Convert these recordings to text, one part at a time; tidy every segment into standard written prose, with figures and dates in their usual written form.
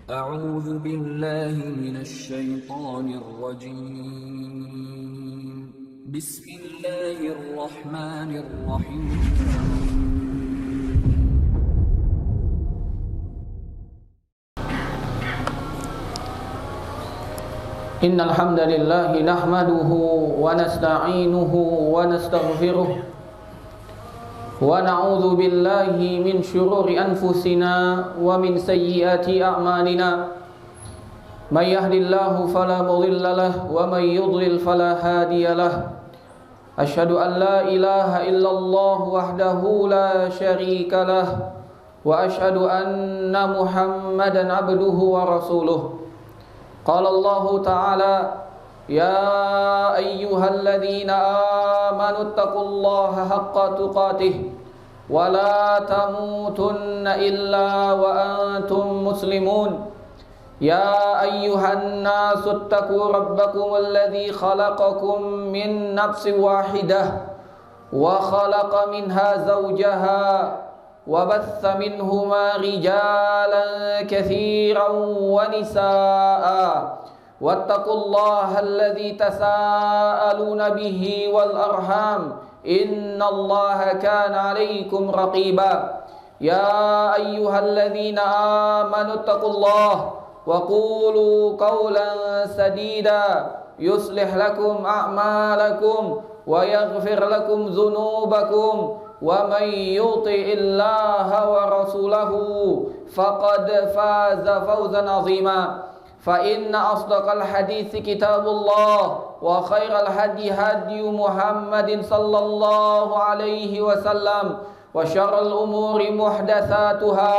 أعوذ بالله من الشيطان الرجيم بسم الله الرحمن الرحيم إن الحمد لله نحمده ونستعينه ونستغفره ونعوذ بالله من شرور أنفسنا ومن سيئات أعمالنا من يهد الله فلا مضل له ومن يضلل فلا هادي له أشهد أن لا إله إلا الله وحده لا شريك له وأشهد أن محمدا عبده ورسوله قال الله تعالى يا أيها الذين آمنوا اتقوا الله حق تقاته ولا تموتن إلا وأنتم مسلمون يا أيها الناس اتقوا ربكم الذي خلقكم من نفس واحدة وخلق منها زوجها وبث منهما رجالا كثيرا ونساء واتقوا الله الذي تساءلون به والأرحام إن الله كان عليكم رقيبا يا أيها الذين آمنوا اتقوا الله وقولوا قولا سديدا يصلح لكم أعمالكم ويغفر لكم ذنوبكم ومن يطع الله ورسوله فقد فاز فوزا عظيما فإن أصدق الحديث كتاب الله وخير الهدي هدي محمد صلى الله عليه وسلم وشر الأمور محدثاتها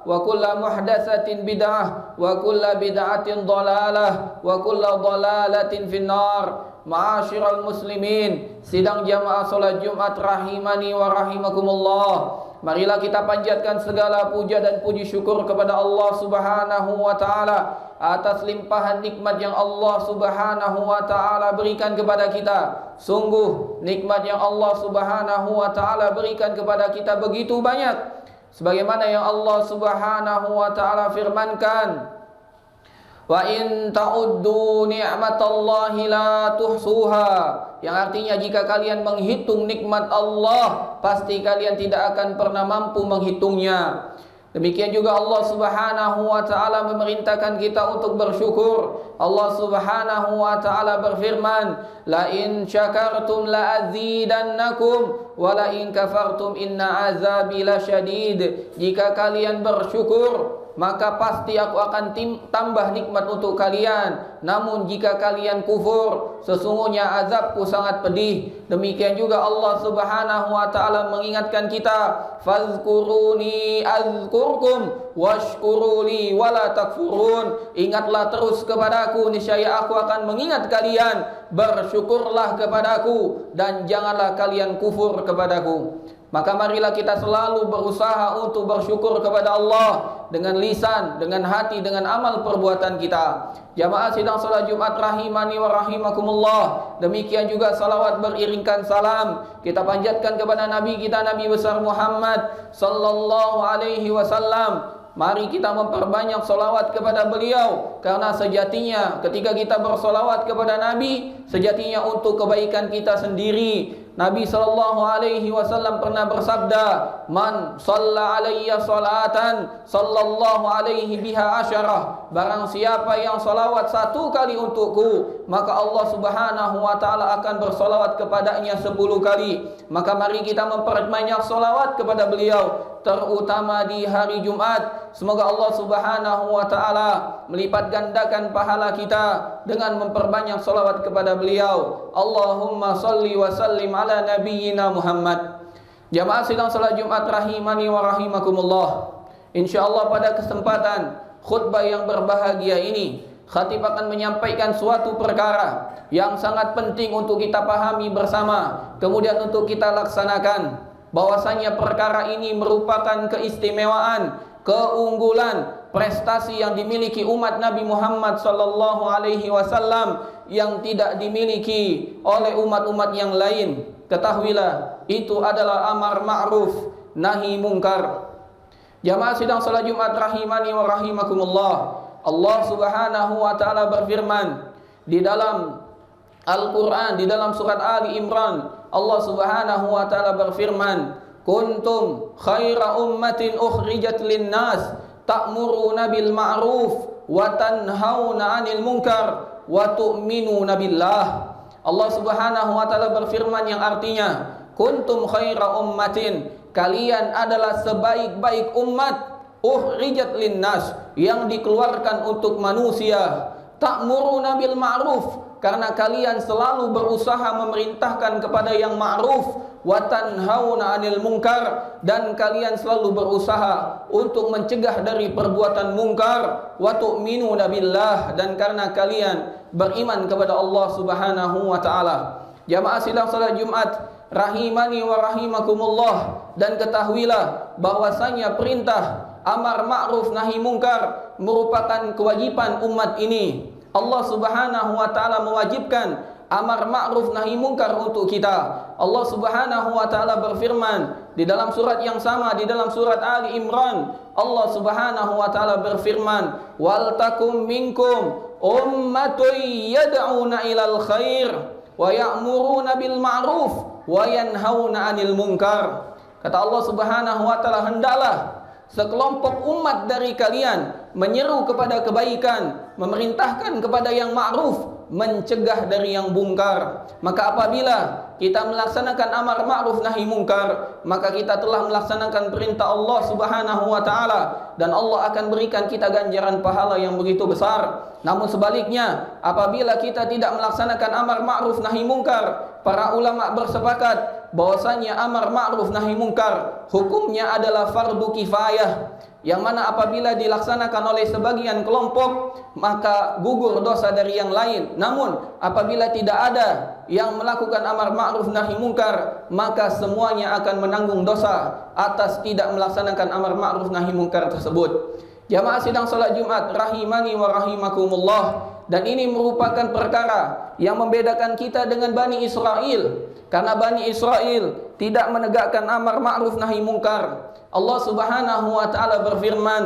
وكل محدثة بدعة وكل بدعة ضلالة وكل ضلالة في النار. Ma'asyiral muslimin, sidang jamaah salat Jumat rahimani wa rahimakumullah. Marilah kita panjatkan segala puja dan puji syukur kepada Allah Subhanahu wa taala atas limpahan nikmat yang Allah Subhanahu wa taala berikan kepada kita. Sungguh nikmat yang Allah Subhanahu wa taala berikan kepada kita begitu banyak. Sebagaimana yang Allah Subhanahu wa taala firmankan, wa in ta'uddu ni'matallahi la tuhsuha, yang artinya jika kalian menghitung nikmat Allah pasti kalian tidak akan pernah mampu menghitungnya. Demikian juga Allah Subhanahu wa taala memerintahkan kita untuk bersyukur. Allah Subhanahu wa taala berfirman, la in syakartum la azidannakum wa la in kafartum inna azabi lasyadid. Jika kalian bersyukur maka pasti aku akan tambah nikmat untuk kalian. Namun jika kalian kufur, sesungguhnya azabku sangat pedih. Demikian juga Allah Subhanahu wa taala mengingatkan kita, fazkuruni azkurkum washkuruli wala takfurun. Ingatlah terus kepadaku, niscaya aku akan mengingat kalian. Bersyukurlah kepadaku dan janganlah kalian kufur kepadaku. Maka marilah kita selalu berusaha untuk bersyukur kepada Allah dengan lisan, dengan hati, dengan amal perbuatan kita. Jamaah sidang salat Jumat rahimani wa rahimakumullah. Demikian juga salawat beriringkan salam kita panjatkan kepada Nabi kita, Nabi besar Muhammad sallallahu alaihi wasallam. Mari kita memperbanyak salawat kepada beliau, karena sejatinya ketika kita bersalawat kepada Nabi, sejatinya untuk kebaikan kita sendiri. Nabi sallallahu alaihi wasallam pernah bersabda, man shalla alayya salatan sallallahu alaihi biha asyarah. Barang siapa yang salawat satu kali untukku, maka Allah Subhanahu wa taala akan bersalawat kepadanya 10 kali. Maka mari kita memperbanyak salawat kepada beliau, terutama di hari Jumat. Semoga Allah Subhanahu wa taala melipat gandakan pahala kita dengan memperbanyak salawat kepada beliau. Allahumma salli wa sallim ala nabiyyina Muhammad. Jamaah sidang salat Jumat rahimani wa rahimakumullah. Insyaallah pada kesempatan khutbah yang berbahagia ini, khatib akan menyampaikan suatu perkara yang sangat penting untuk kita pahami bersama, kemudian untuk kita laksanakan. Bahwasanya perkara ini merupakan keistimewaan, keunggulan, prestasi yang dimiliki umat Nabi Muhammad sallallahu alaihi wasallam yang tidak dimiliki oleh umat-umat yang lain. Ketahuilah, itu adalah amar ma'ruf nahi mungkar. Jamaah sidang salat Jumat rahimani wa rahimakumullah. Allah Subhanahu wa taala berfirman di dalam Al-Quran, di dalam surat Ali Imran, Allah Subhanahu wa taala berfirman, kuntum khaira ummatin ukhrijat linnas ta'muruna bil ma'ruf wa tanhauna 'anil munkar wa tu'minuna billah. Allah Subhanahu wa taala berfirman yang artinya, kuntum khaira ummatin, kalian adalah sebaik-baik umat, ukhrijat linnas, yang dikeluarkan untuk manusia, ta'muruna bil ma'ruf, karena kalian selalu berusaha memerintahkan kepada yang ma'ruf, wa tanhauna 'anil munkar, dan kalian selalu berusaha untuk mencegah dari perbuatan mungkar, wa tu'minuna billah, dan karena kalian beriman kepada Allah Subhanahu wa taala. Jamaah sidang salat Jumat rahimani wa rahimakumullah, dan ketahuilah bahwasanya perintah amar ma'ruf nahi mungkar merupakan kewajiban umat ini. Allah Subhanahu wa taala mewajibkan amar ma'ruf nahi mungkar untuk kita. Allah Subhanahu wa taala berfirman di dalam surat yang sama, di dalam surat Ali Imran, Allah Subhanahu wa taala berfirman, wal takum minkum ummatun yad'una ilal khair wa ya'muruna bil ma'ruf wa yanhauna 'anil munkar. Kata Allah Subhanahu wa taala, hendaklah sekelompok umat dari kalian menyeru kepada kebaikan, memerintahkan kepada yang ma'ruf, mencegah dari yang mungkar. Maka apabila kita melaksanakan amar ma'ruf nahi mungkar, maka kita telah melaksanakan perintah Allah Subhanahu wa taala, dan Allah akan berikan kita ganjaran pahala yang begitu besar. Namun sebaliknya, apabila kita tidak melaksanakan amar ma'ruf nahi mungkar, para ulama bersepakat bahwasanya amar ma'ruf nahi mungkar hukumnya adalah fardu kifayah, yang mana apabila dilaksanakan oleh sebagian kelompok maka gugur dosa dari yang lain. Namun apabila tidak ada yang melakukan amar ma'ruf nahi mungkar, maka semuanya akan menanggung dosa atas tidak melaksanakan amar ma'ruf nahi mungkar tersebut. Jamaah sidang salat Jumat rahimani wa rahimakumullah, dan ini merupakan perkara yang membedakan kita dengan Bani Israel, karena Bani Israel tidak menegakkan amar ma'ruf nahi mungkar. Allah Subhanahu wa taala berfirman,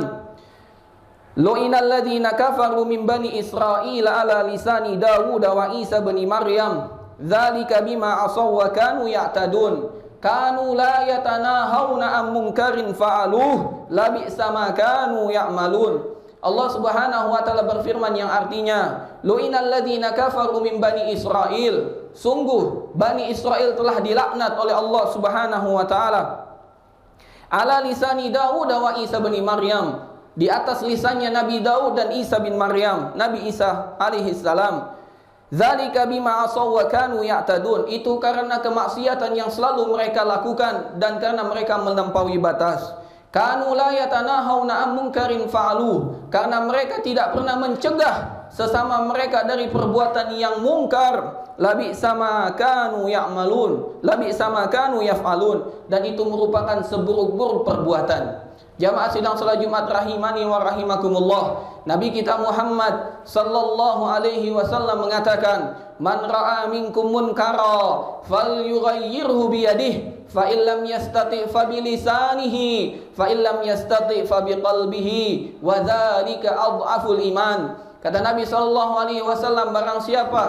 lu'inal ladzina kafaru min bani Israil ala lisani Dawud wa Isa bin Maryam dzalika bima asaw wa kanu ya'tadun kanu la yatanahawna am munkarin fa'aluh labi'sa ma kanu ya'malun. Allah Subhanahu wa taala berfirman yang artinya, lu'inal ladzina kafaru min bani Israil, sungguh Bani Israel telah dilaknat oleh Allah Subhanahu wa taala, ala lisani Daud wa Isa bin Maryam, di atas lisannya Nabi Daud dan Isa bin Maryam, Nabi Isa alaihi salam. Dzalika bima asaw wa kanu ya'tadun, itu karena kemaksiatan yang selalu mereka lakukan dan karena mereka melampaui batas. Kanu la yatanahawna am munkarin fa'alu, karena mereka tidak pernah mencegah sesama mereka dari perbuatan yang mungkar. Labi sama kanu ya'malun, labi sama kanu yaf'alun, dan itu merupakan seburuk-buruk perbuatan. Jamaah sidang salat Jumat rahimani wa rahimakumullah, Nabi kita Muhammad sallallahu alaihi wasallam mengatakan, man ra'a minkum munkara falyughayyirhu biyadihi fa illam yastati fa bilisanihi fa illam yastati fa biqalbihi wa dzalika adhaful iman. Kata Nabi sallallahu alaihi wasallam, barang siapa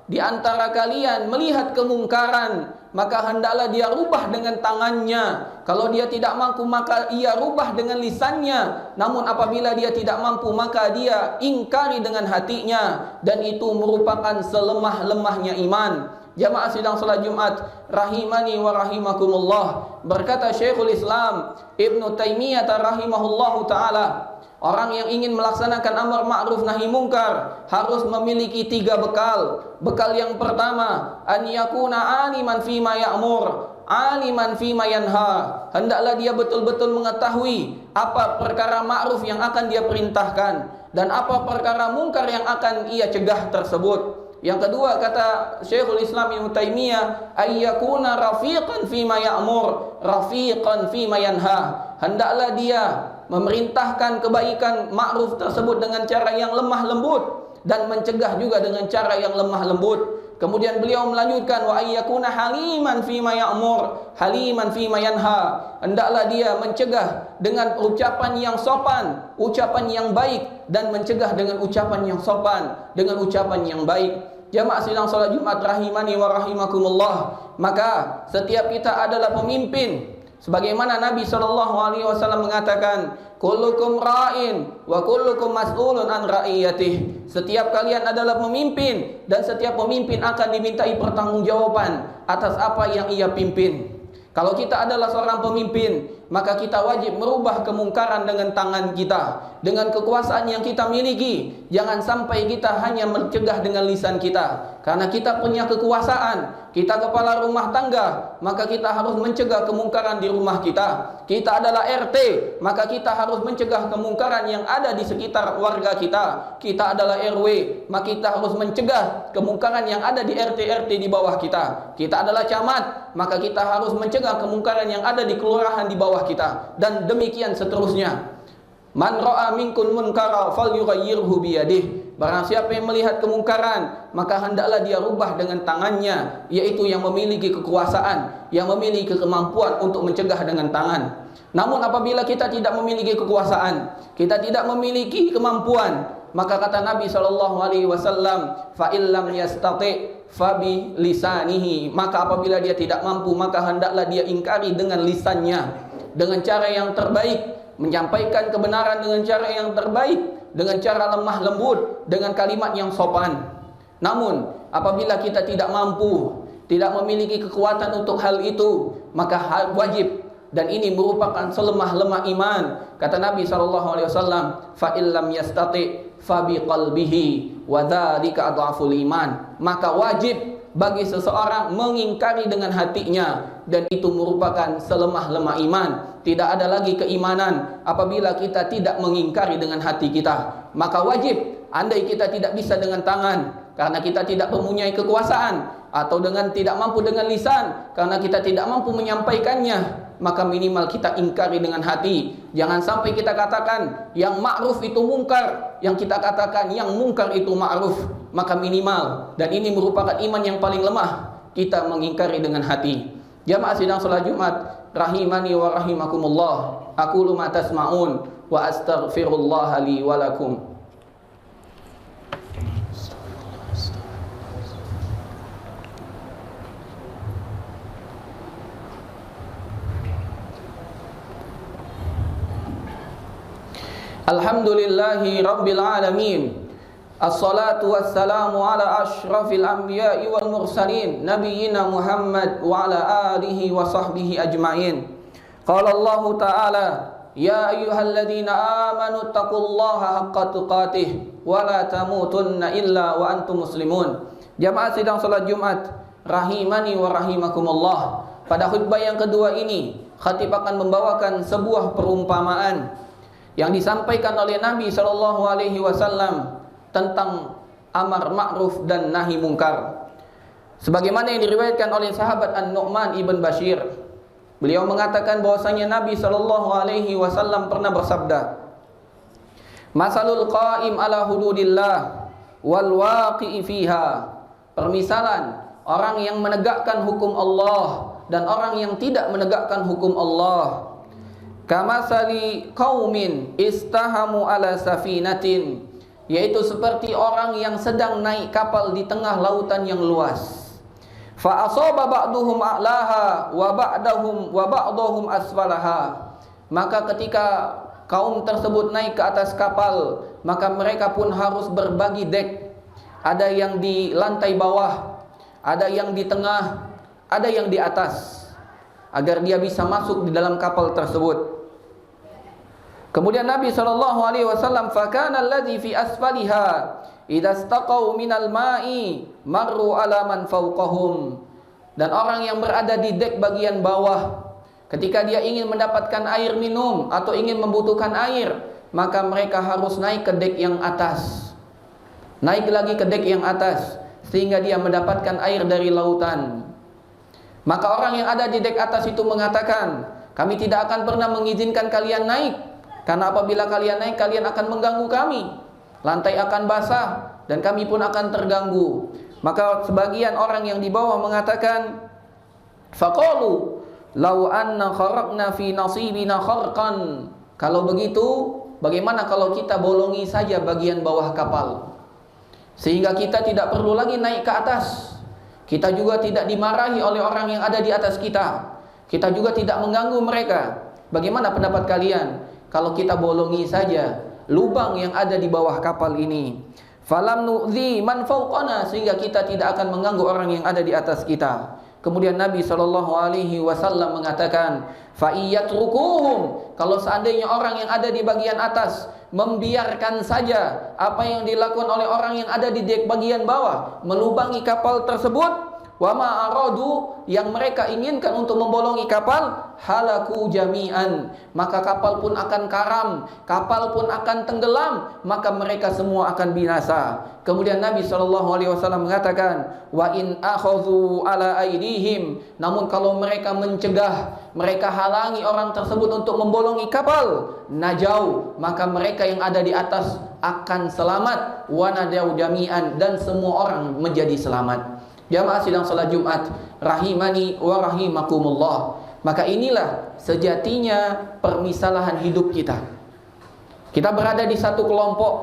di antara kalian melihat kemungkaran, maka hendaklah dia rubah dengan tangannya. Kalau dia tidak mampu, maka ia rubah dengan lisannya. Namun apabila dia tidak mampu, maka dia ingkari dengan hatinya, dan itu merupakan selemah-lemahnya iman. Jamaah sidang salat Jumat rahimani wa rahimakumullah, berkata Syekhul Islam Ibnu Taimiyah rahimahullahu taala, orang yang ingin melaksanakan amar ma'ruf nahi mungkar harus memiliki 3 bekal. Bekal yang pertama, an yakuna aliman fima ya'mur, aliman fima yanha. Hendaklah dia betul-betul mengetahui apa perkara ma'ruf yang akan dia perintahkan dan apa perkara mungkar yang akan ia cegah tersebut. Yang kedua, kata Syekhul Islam Ibnu Taimiyah, ayyakuna rafiqan fima ya'mur, rafiqan fima yanha. Hendaklah dia memerintahkan kebaikan ma'ruf tersebut dengan cara yang lemah lembut dan mencegah juga dengan cara yang lemah lembut. Kemudian beliau melanjutkan, wa ayyakuna haliman fima ya'mur, haliman fima yanha. Hendaklah dia mencegah dengan ucapan yang sopan, ucapan yang baik, dan mencegah dengan ucapan yang sopan, dengan ucapan yang baik. Jamaah sidang salat Jumat rahimani wa rahimakumullah. Maka setiap kita adalah pemimpin. Sebagaimana Nabi SAW mengatakan, kullukum ra'in wa kullukum mas'ulun an ra'iyatih. Setiap kalian adalah pemimpin, dan setiap pemimpin akan dimintai pertanggungjawaban atas apa yang ia pimpin. Kalau kita adalah seorang pemimpin, maka kita wajib merubah kemungkaran dengan tangan kita, dengan kekuasaan yang kita miliki. Jangan sampai kita hanya mencegah dengan lisan kita. Karena kita punya kekuasaan, kita kepala rumah tangga, maka kita harus mencegah kemungkaran di rumah kita. Kita adalah RT, maka kita harus mencegah kemungkaran yang ada di sekitar warga kita. Kita adalah RW, maka kita harus mencegah kemungkaran yang ada di RT-RT di bawah kita. Kita adalah camat, maka kita harus mencegah kemungkaran yang ada di kelurahan di bawah kita, dan demikian seterusnya. Man ra'a minkum munkara falyughayyirhu biyadihi. Barang siapa yang melihat kemungkaran, maka hendaklah dia rubah dengan tangannya, yaitu yang memiliki kekuasaan, yang memiliki kemampuan untuk mencegah dengan tangan. Namun apabila kita tidak memiliki kekuasaan, kita tidak memiliki kemampuan, maka kata Nabi SAW, fa illam yastati' fabi lisanihi. Maka apabila dia tidak mampu, maka hendaklah dia ingkari dengan lisannya, dengan cara yang terbaik, menyampaikan kebenaran dengan cara yang terbaik, dengan cara lemah lembut, dengan kalimat yang sopan. Namun apabila kita tidak mampu, tidak memiliki kekuatan untuk hal itu, maka wajib, dan ini merupakan selemah-lemah iman. Kata Nabi SAW, fa illam yastati fa biqalbihi wa dzalika adhaful iman. Maka wajib bagi seseorang mengingkari dengan hatinya, dan itu merupakan selemah-lemah iman. Tidak ada lagi keimanan apabila kita tidak mengingkari dengan hati kita. Maka wajib, andai kita tidak bisa dengan tangan karena kita tidak mempunyai kekuasaan, atau dengan tidak mampu dengan lisan karena kita tidak mampu menyampaikannya, maka minimal kita ingkari dengan hati. Jangan sampai kita katakan yang ma'ruf itu mungkar, yang kita katakan yang mungkar itu ma'ruf. Maka minimal, dan ini merupakan iman yang paling lemah, kita mengingkari dengan hati. Jamaah sidang salat Jumat rahimani wa rahimakumullah. Aqulu ma tasma'un wa astaghfirullah li wa lakum. Alhamdulillahi rabbil alamin. Assalatu wassalamu ala ashrafil anbiya'i wal mursalin, nabiyyina Muhammad wa ala alihi wa sahbihi ajma'in. Qala Allah ta'ala, ya ayyuhalladzina amanu taqullaha haqqa tuqatih wa la tamutunna illa wa antum muslimun. Jamaah sidang salat Jumat rahimani wa rahimakumullah. Pada khutbah yang kedua ini, khatib akan membawakan sebuah perumpamaan yang disampaikan oleh Nabi SAW tentang amar ma'ruf dan nahi mungkar. Sebagaimana yang diriwayatkan oleh sahabat An-Nu'man ibn Bashir, beliau mengatakan bahwasanya Nabi SAW pernah bersabda, masalul qa'im ala hududillah wal waqi'i fiha. Permisalan orang yang menegakkan hukum Allah dan orang yang tidak menegakkan hukum Allah, kamasali qaumin istahamu ala safinatin, yaitu seperti orang yang sedang naik kapal di tengah lautan yang luas. Fa asaba ba'duhum a'laha wa ba'dahum asfalaha. Maka ketika kaum tersebut naik ke atas kapal, maka mereka pun harus berbagi dek. Ada yang di lantai bawah, ada yang di tengah, ada yang di atas, agar dia bisa masuk di dalam kapal tersebut. Kemudian Nabi SAW, fakana alladhi fi asfaliha idza istaqaw minal ma'i marru ala man fawqahum. Dan orang yang berada di dek bagian bawah, ketika dia ingin mendapatkan air minum atau ingin membutuhkan air, maka mereka harus naik ke dek yang atas, naik lagi ke dek yang atas, sehingga dia mendapatkan air dari lautan. Maka orang yang ada di dek atas itu mengatakan, kami tidak akan pernah mengizinkan kalian naik, karena apabila kalian naik, kalian akan mengganggu kami. Lantai akan basah dan kami pun akan terganggu. Maka sebagian orang yang di bawah mengatakan, faqalu law anna kharaqna fi nasibina kharqan. Kalau begitu, bagaimana kalau kita bolongi saja bagian bawah kapal, sehingga kita tidak perlu lagi naik ke atas. Kita juga tidak dimarahi oleh orang yang ada di atas kita. Kita juga tidak mengganggu mereka. Bagaimana pendapat kalian kalau kita bolongi saja lubang yang ada di bawah kapal ini? Falam nu'zi man fawqana, sehingga kita tidak akan mengganggu orang yang ada di atas kita. Kemudian Nabi SAW mengatakan, fa iyatrukuhum, kalau seandainya orang yang ada di bagian atas membiarkan saja apa yang dilakukan oleh orang yang ada di dek bagian bawah, melubangi kapal tersebut, wa ma aradu, yang mereka inginkan untuk membolongi kapal, halaku jami'an, maka kapal pun akan karam, kapal pun akan tenggelam, maka mereka semua akan binasa. Kemudian Nabi SAW mengatakan, wa in akhadhu ala aidihim, namun kalau mereka mencegah, mereka halangi orang tersebut untuk membolongi kapal, najau, maka mereka yang ada di atas akan selamat, wa nadau jami'an, dan semua orang menjadi selamat. Jamaah sidang salat Jumat rahimani wa rahimakumullah. Maka inilah sejatinya permisalahan hidup kita. Kita berada di satu kelompok,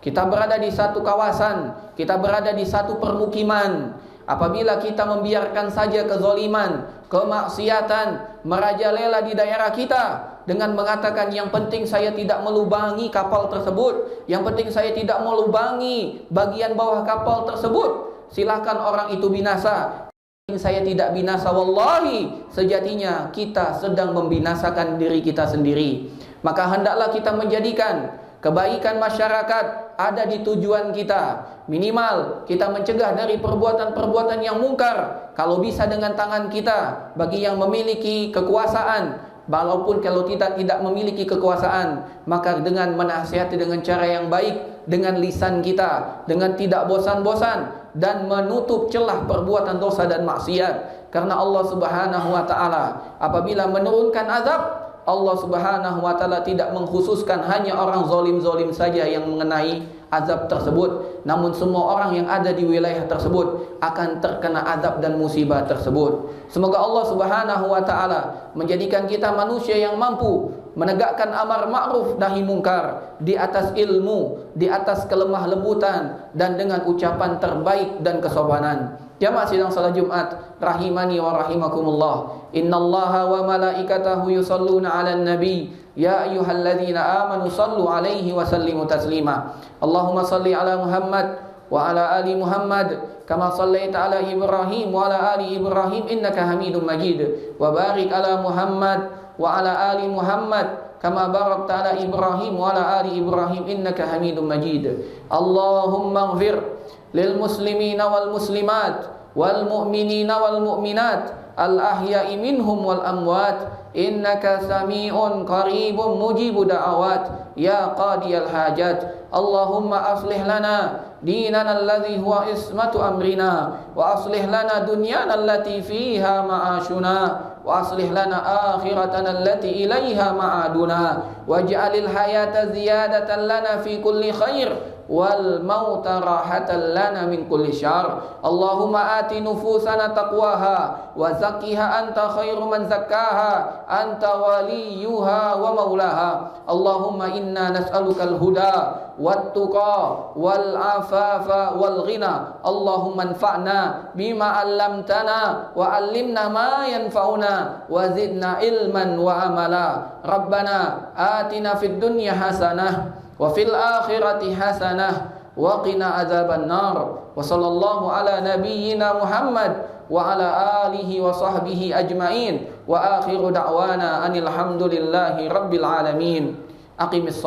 kita berada di satu kawasan, kita berada di satu permukiman. Apabila kita membiarkan saja kezaliman, kemaksiatan merajalela di daerah kita dengan mengatakan yang penting saya tidak melubangi kapal tersebut, yang penting saya tidak melubangi bagian bawah kapal tersebut, silakan orang itu binasa, saya tidak binasa, wallahi sejatinya kita sedang membinasakan diri kita sendiri. Maka hendaklah kita menjadikan kebaikan masyarakat ada di tujuan kita. Minimal kita mencegah dari perbuatan-perbuatan yang mungkar, kalau bisa dengan tangan kita. Bagi yang memiliki kekuasaan, walaupun kalau kita tidak memiliki kekuasaan, maka dengan menasihati dengan cara yang baik, dengan lisan kita, dengan tidak bosan-bosan, dan menutup celah perbuatan dosa dan maksiat. Karena Allah Subhanahu wa taala apabila menurunkan azab, Allah Subhanahu wa taala tidak mengkhususkan hanya orang zalim-zalim saja yang mengenai azab tersebut, namun semua orang yang ada di wilayah tersebut akan terkena azab dan musibah tersebut. Semoga Allah Subhanahu wa taala menjadikan kita manusia yang mampu menegakkan amar ma'ruf nahi mungkar di atas ilmu, di atas kelemah lembutan, dan dengan ucapan terbaik dan kesopanan. Jamaah sidang salat Jumat rahimani wa rahimakumullah. Innallaha wa malaikatahu yusalluna 'alan nabi ya ayyuhalladzina amanu sallu 'alaihi wa sallimu taslima. Allahumma salli 'ala Muhammad wa 'ala ali Muhammad kama shallaita 'ala Ibrahim wa 'ala ali Ibrahim innaka Hamidum Majid. Wa barik 'ala Muhammad wa 'ala ali Muhammad kama barakta 'ala Ibrahim wa 'ala ali Ibrahim innaka Hamidum Majid. Allahumma ighfir lil muslimina wal muslimat wal mu'minina wal mu'minat al ahya'i minhum wal amwat innaka sami'un qaribun mujibu da'awat ya qadiyal hajat. Allahumma aslih lana dinana alladhi huwa ismatu amrina wa aslih lana dunyana allati fiha ma'ashuna wa aslih lana akhiratana allati ilaiha ma'aduna waj'alil hayata ziyadatan lana fi kulli khair wal mauta rahatan lana min kulli syarr. Allahumma ati nufusana taqwaha wa zakkiha anta khairu man zakkaha anta waliyuha wa maulaha. Allahumma inna nas'alukal huda wat tuqa wal afafa wal ghina. Allahumma anfa'na bima 'allamtana wa 'allimna ma yanfa'una wa zidna ilman wa amala. Rabbana atina fid dunya hasanah wa fil akhirati hasanah wa qina adzaban nar. Wa sallallahu ala nabiyyina Muhammad wa ala alihi wa sahbihi ajmain wa akhiru da'wana anil hamdulillahi rabbil alamin. Aqimis